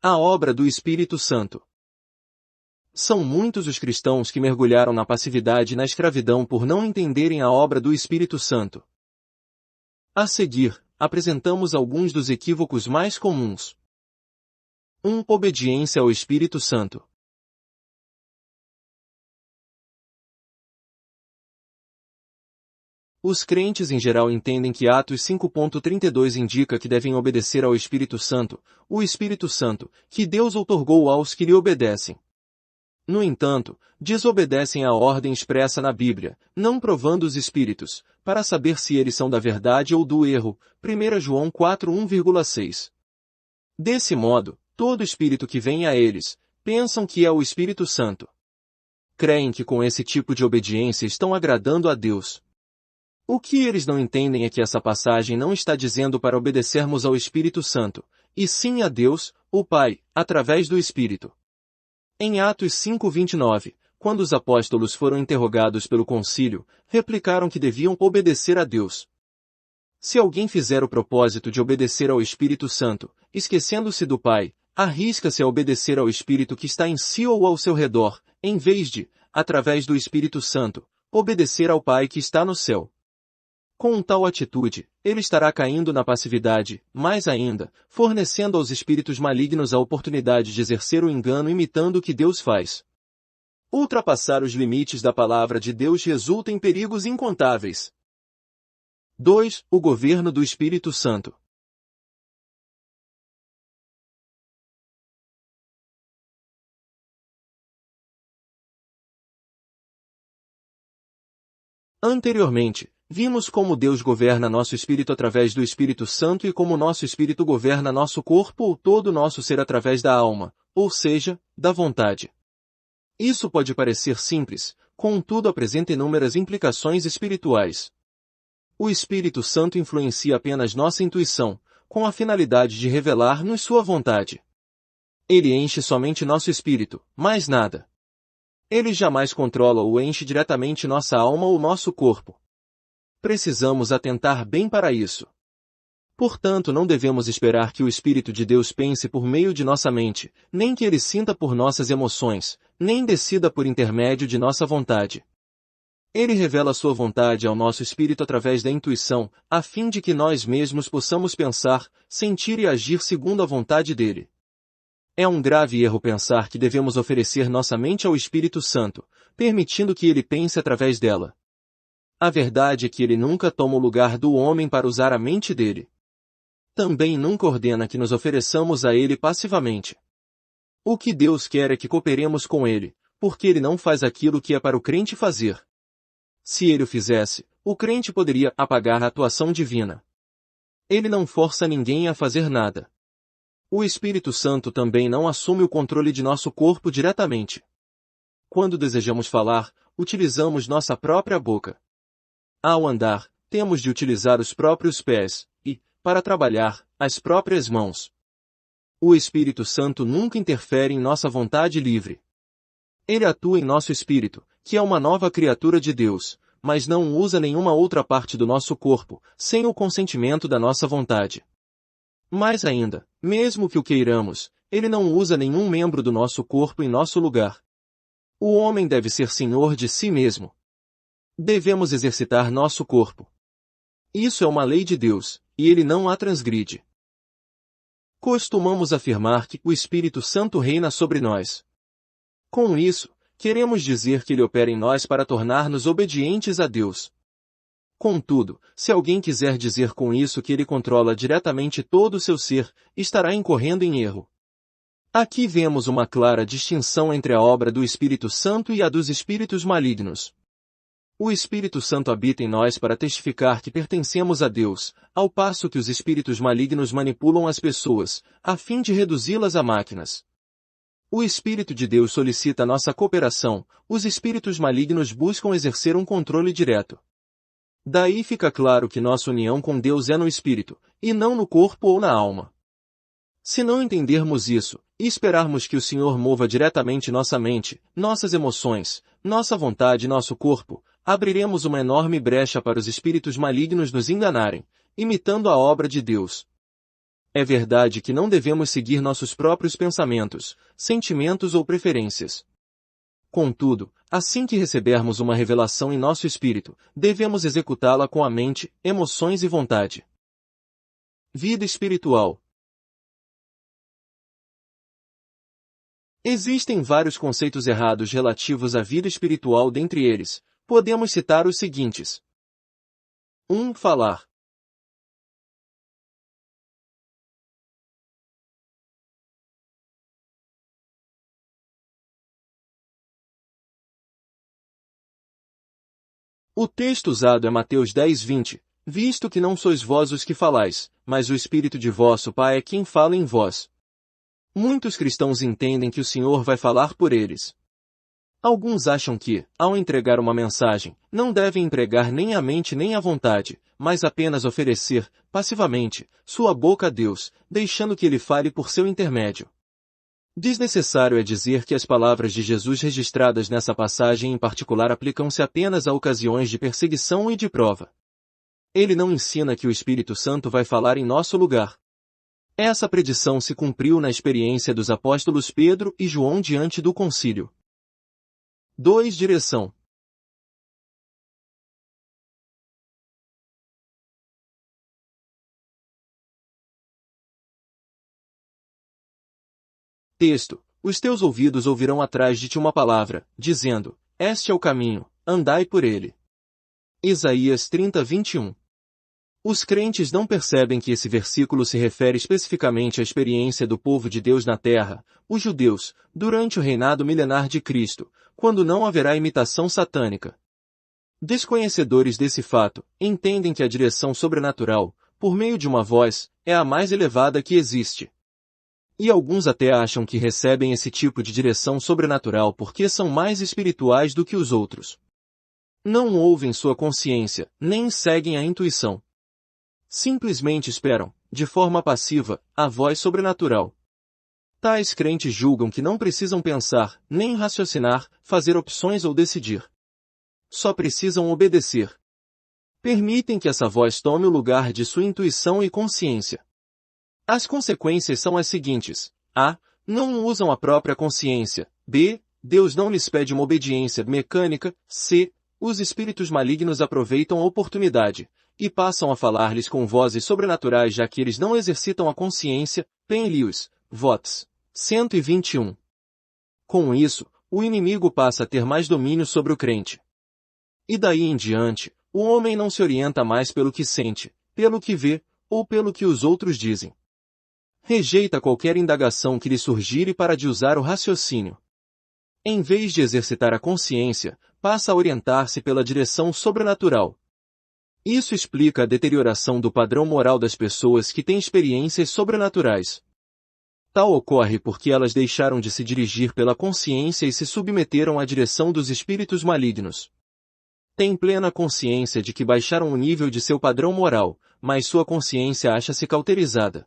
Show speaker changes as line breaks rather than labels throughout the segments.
A obra do Espírito Santo. São muitos os cristãos que mergulharam na passividade e na escravidão por não entenderem a obra do Espírito Santo. A seguir, apresentamos alguns dos equívocos mais comuns. 1. Obediência ao Espírito Santo. Os crentes em geral entendem que Atos 5.32 indica que devem obedecer ao Espírito Santo, o Espírito Santo, que Deus outorgou aos que lhe obedecem. No entanto, desobedecem à ordem expressa na Bíblia, não provando os Espíritos, para saber se eles são da verdade ou do erro, 1 João 4:1,6. Desse modo, todo Espírito que vem a eles, pensam que é o Espírito Santo. Creem que com esse tipo de obediência estão agradando a Deus. O que eles não entendem é que essa passagem não está dizendo para obedecermos ao Espírito Santo, e sim a Deus, o Pai, através do Espírito. Em Atos 5:29, quando os apóstolos foram interrogados pelo concílio, replicaram que deviam obedecer a Deus. Se alguém fizer o propósito de obedecer ao Espírito Santo, esquecendo-se do Pai, arrisca-se a obedecer ao Espírito que está em si ou ao seu redor, em vez de, através do Espírito Santo, obedecer ao Pai que está no céu. Com tal atitude, ele estará caindo na passividade, mais ainda, fornecendo aos espíritos malignos a oportunidade de exercer o engano imitando o que Deus faz. Ultrapassar os limites da palavra de Deus resulta em perigos incontáveis. 2. O governo do Espírito Santo. Anteriormente, vimos como Deus governa nosso espírito através do Espírito Santo e como nosso espírito governa nosso corpo ou todo o nosso ser através da alma, ou seja, da vontade. Isso pode parecer simples, contudo apresenta inúmeras implicações espirituais. O Espírito Santo influencia apenas nossa intuição, com a finalidade de revelar-nos sua vontade. Ele enche somente nosso espírito, mais nada. Ele jamais controla ou enche diretamente nossa alma ou nosso corpo. Precisamos atentar bem para isso. Portanto, não devemos esperar que o Espírito de Deus pense por meio de nossa mente, nem que ele sinta por nossas emoções, nem decida por intermédio de nossa vontade. Ele revela sua vontade ao nosso espírito através da intuição, a fim de que nós mesmos possamos pensar, sentir e agir segundo a vontade dele. É um grave erro pensar que devemos oferecer nossa mente ao Espírito Santo, permitindo que ele pense através dela. A verdade é que ele nunca toma o lugar do homem para usar a mente dele. Também nunca ordena que nos ofereçamos a ele passivamente. O que Deus quer é que cooperemos com ele, porque ele não faz aquilo que é para o crente fazer. Se ele o fizesse, o crente poderia apagar a atuação divina. Ele não força ninguém a fazer nada. O Espírito Santo também não assume o controle de nosso corpo diretamente. Quando desejamos falar, utilizamos nossa própria boca. Ao andar, temos de utilizar os próprios pés, e, para trabalhar, as próprias mãos. O Espírito Santo nunca interfere em nossa vontade livre. Ele atua em nosso espírito, que é uma nova criatura de Deus, mas não usa nenhuma outra parte do nosso corpo, sem o consentimento da nossa vontade. Mais ainda, mesmo que o queiramos, ele não usa nenhum membro do nosso corpo em nosso lugar. O homem deve ser senhor de si mesmo. Devemos exercitar nosso corpo. Isso é uma lei de Deus, e ele não a transgride. Costumamos afirmar que o Espírito Santo reina sobre nós. Com isso, queremos dizer que ele opera em nós para tornar-nos obedientes a Deus. Contudo, se alguém quiser dizer com isso que ele controla diretamente todo o seu ser, estará incorrendo em erro. Aqui vemos uma clara distinção entre a obra do Espírito Santo e a dos espíritos malignos. O Espírito Santo habita em nós para testificar que pertencemos a Deus, ao passo que os espíritos malignos manipulam as pessoas, a fim de reduzi-las a máquinas. O Espírito de Deus solicita nossa cooperação, os espíritos malignos buscam exercer um controle direto. Daí fica claro que nossa união com Deus é no espírito, e não no corpo ou na alma. Se não entendermos isso, e esperarmos que o Senhor mova diretamente nossa mente, nossas emoções, nossa vontade e nosso corpo, abriremos uma enorme brecha para os espíritos malignos nos enganarem, imitando a obra de Deus. É verdade que não devemos seguir nossos próprios pensamentos, sentimentos ou preferências. Contudo, assim que recebermos uma revelação em nosso espírito, devemos executá-la com a mente, emoções e vontade. Vida espiritual. Existem vários conceitos errados relativos à vida espiritual. Dentre eles, podemos citar os seguintes. 1. Falar. O texto usado é Mateus 10:20, visto que não sois vós os que falais, mas o Espírito de vosso Pai é quem fala em vós. Muitos cristãos entendem que o Senhor vai falar por eles. Alguns acham que, ao entregar uma mensagem, não devem empregar nem a mente nem a vontade, mas apenas oferecer, passivamente, sua boca a Deus, deixando que Ele fale por seu intermédio. Desnecessário é dizer que as palavras de Jesus registradas nessa passagem em particular aplicam-se apenas a ocasiões de perseguição e de prova. Ele não ensina que o Espírito Santo vai falar em nosso lugar. Essa predição se cumpriu na experiência dos apóstolos Pedro e João diante do concílio. 2. Direção. Texto. Os teus ouvidos ouvirão atrás de ti uma palavra, dizendo, este é o caminho, andai por ele. Isaías 30:21. Os crentes não percebem que esse versículo se refere especificamente à experiência do povo de Deus na terra, os judeus, durante o reinado milenar de Cristo, quando não haverá imitação satânica. Desconhecedores desse fato, entendem que a direção sobrenatural, por meio de uma voz, é a mais elevada que existe. E alguns até acham que recebem esse tipo de direção sobrenatural porque são mais espirituais do que os outros. Não ouvem sua consciência, nem seguem a intuição. Simplesmente esperam, de forma passiva, a voz sobrenatural. Tais crentes julgam que não precisam pensar, nem raciocinar, fazer opções ou decidir. Só precisam obedecer. Permitem que essa voz tome o lugar de sua intuição e consciência. As consequências são as seguintes. A. Não usam a própria consciência. B. Deus não lhes pede uma obediência mecânica. C. Os espíritos malignos aproveitam a oportunidade e passam a falar-lhes com vozes sobrenaturais já que eles não exercitam a consciência. Penn Lewis, Vots. 121. Com isso, o inimigo passa a ter mais domínio sobre o crente. E daí em diante, o homem não se orienta mais pelo que sente, pelo que vê, ou pelo que os outros dizem. Rejeita qualquer indagação que lhe surgire para de usar o raciocínio. Em vez de exercitar a consciência, passa a orientar-se pela direção sobrenatural. Isso explica a deterioração do padrão moral das pessoas que têm experiências sobrenaturais. Tal ocorre porque elas deixaram de se dirigir pela consciência e se submeteram à direção dos espíritos malignos. Têm plena consciência de que baixaram o nível de seu padrão moral, mas sua consciência acha-se cauterizada.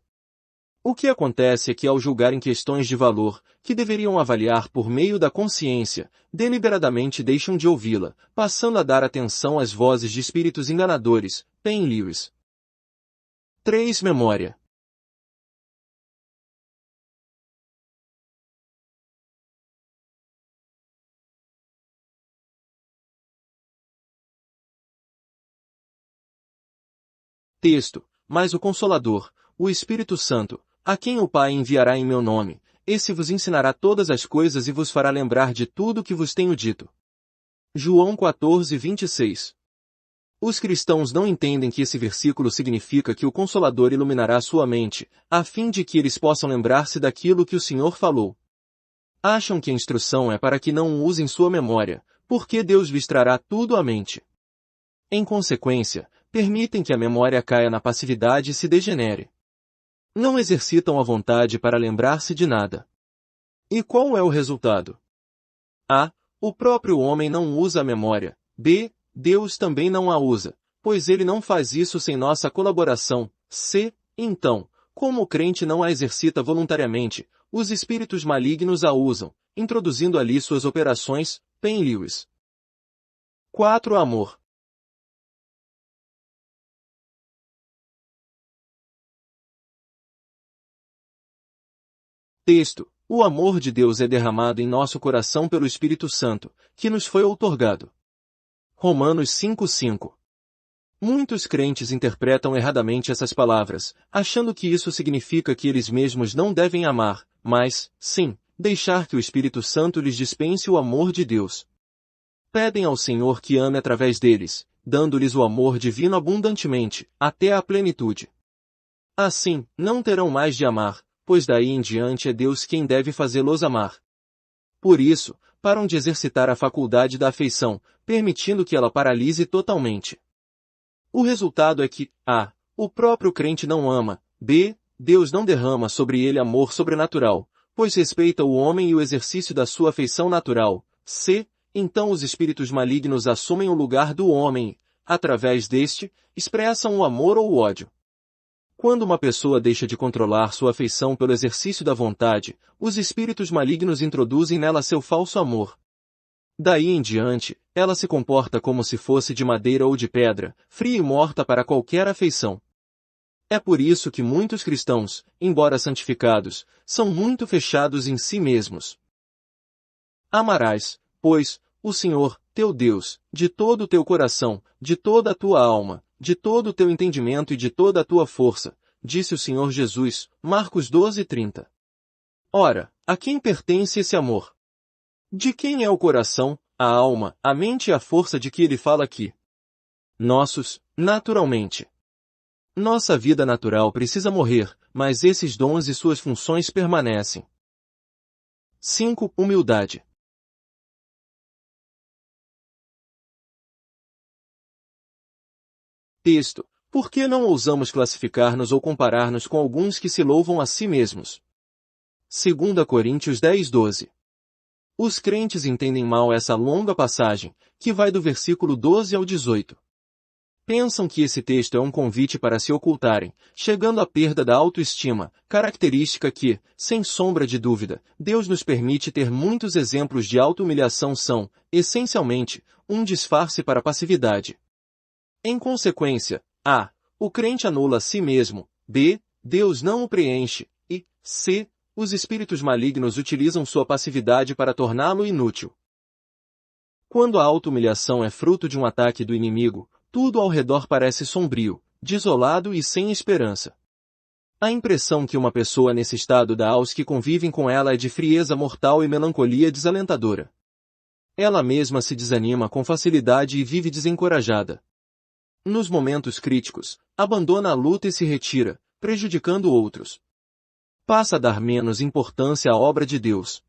O que acontece é que ao julgarem questões de valor, que deveriam avaliar por meio da consciência, deliberadamente deixam de ouvi-la, passando a dar atenção às vozes de espíritos enganadores. Penn Lewis. 3. Memória. Texto. Mas o Consolador, o Espírito Santo, a quem o Pai enviará em meu nome, esse vos ensinará todas as coisas e vos fará lembrar de tudo o que vos tenho dito. João 14:26. Os cristãos não entendem que esse versículo significa que o Consolador iluminará sua mente, a fim de que eles possam lembrar-se daquilo que o Senhor falou. Acham que a instrução é para que não usem sua memória, porque Deus lhes trará tudo à mente. Em consequência, permitem que a memória caia na passividade e se degenere. Não exercitam a vontade para lembrar-se de nada. E qual é o resultado? A. O próprio homem não usa a memória. B. Deus também não a usa, pois ele não faz isso sem nossa colaboração. C. Então, como o crente não a exercita voluntariamente, os espíritos malignos a usam, introduzindo ali suas operações. Penn Lewis. 4. Amor. Texto: o amor de Deus é derramado em nosso coração pelo Espírito Santo, que nos foi outorgado. Romanos 5:5. Muitos crentes interpretam erradamente essas palavras, achando que isso significa que eles mesmos não devem amar, mas, sim, deixar que o Espírito Santo lhes dispense o amor de Deus. Pedem ao Senhor que ame através deles, dando-lhes o amor divino abundantemente, até a plenitude. Assim, não terão mais de amar, pois daí em diante é Deus quem deve fazê-los amar. Por isso, param de exercitar a faculdade da afeição, permitindo que ela paralise totalmente. O resultado é que, a. o próprio crente não ama, b. Deus não derrama sobre ele amor sobrenatural, pois respeita o homem e o exercício da sua afeição natural, c. então os espíritos malignos assumem o lugar do homem e, através deste, expressam o amor ou o ódio. Quando uma pessoa deixa de controlar sua afeição pelo exercício da vontade, os espíritos malignos introduzem nela seu falso amor. Daí em diante, ela se comporta como se fosse de madeira ou de pedra, fria e morta para qualquer afeição. É por isso que muitos cristãos, embora santificados, são muito fechados em si mesmos. Amarás, pois, o Senhor, teu Deus, de todo o teu coração, de toda a tua alma, de todo o teu entendimento e de toda a tua força, disse o Senhor Jesus, Marcos 12:30. Ora, a quem pertence esse amor? De quem é o coração, a alma, a mente e a força de que ele fala aqui? Nossos, naturalmente. Nossa vida natural precisa morrer, mas esses dons e suas funções permanecem. 5. Humildade. Texto: por que não ousamos classificar-nos ou comparar-nos com alguns que se louvam a si mesmos? 2 Coríntios 10:12. Os crentes entendem mal essa longa passagem, que vai do versículo 12 ao 18. Pensam que esse texto é um convite para se ocultarem, chegando à perda da autoestima, característica que, sem sombra de dúvida, Deus nos permite ter. Muitos exemplos de auto-humilhação são, essencialmente, um disfarce para a passividade. Em consequência, a. o crente anula a si mesmo, b. Deus não o preenche, e c. os espíritos malignos utilizam sua passividade para torná-lo inútil. Quando a auto-humilhação é fruto de um ataque do inimigo, tudo ao redor parece sombrio, desolado e sem esperança. A impressão que uma pessoa nesse estado dá aos que convivem com ela é de frieza mortal e melancolia desalentadora. Ela mesma se desanima com facilidade e vive desencorajada. Nos momentos críticos, abandona a luta e se retira, prejudicando outros. Passa a dar menos importância à obra de Deus.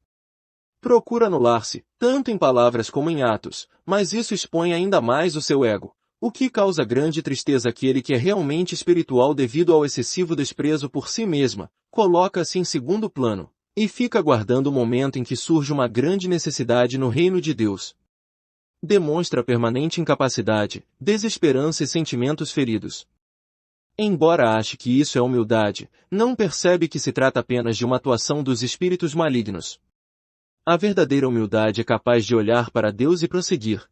Procura anular-se, tanto em palavras como em atos, mas isso expõe ainda mais o seu ego, o que causa grande tristeza àquele que é realmente espiritual devido ao excessivo desprezo por si mesma, coloca-se em segundo plano, e fica aguardando o momento em que surge uma grande necessidade no reino de Deus. Demonstra permanente incapacidade, desesperança e sentimentos feridos. Embora ache que isso é humildade, não percebe que se trata apenas de uma atuação dos espíritos malignos. A verdadeira humildade é capaz de olhar para Deus e prosseguir,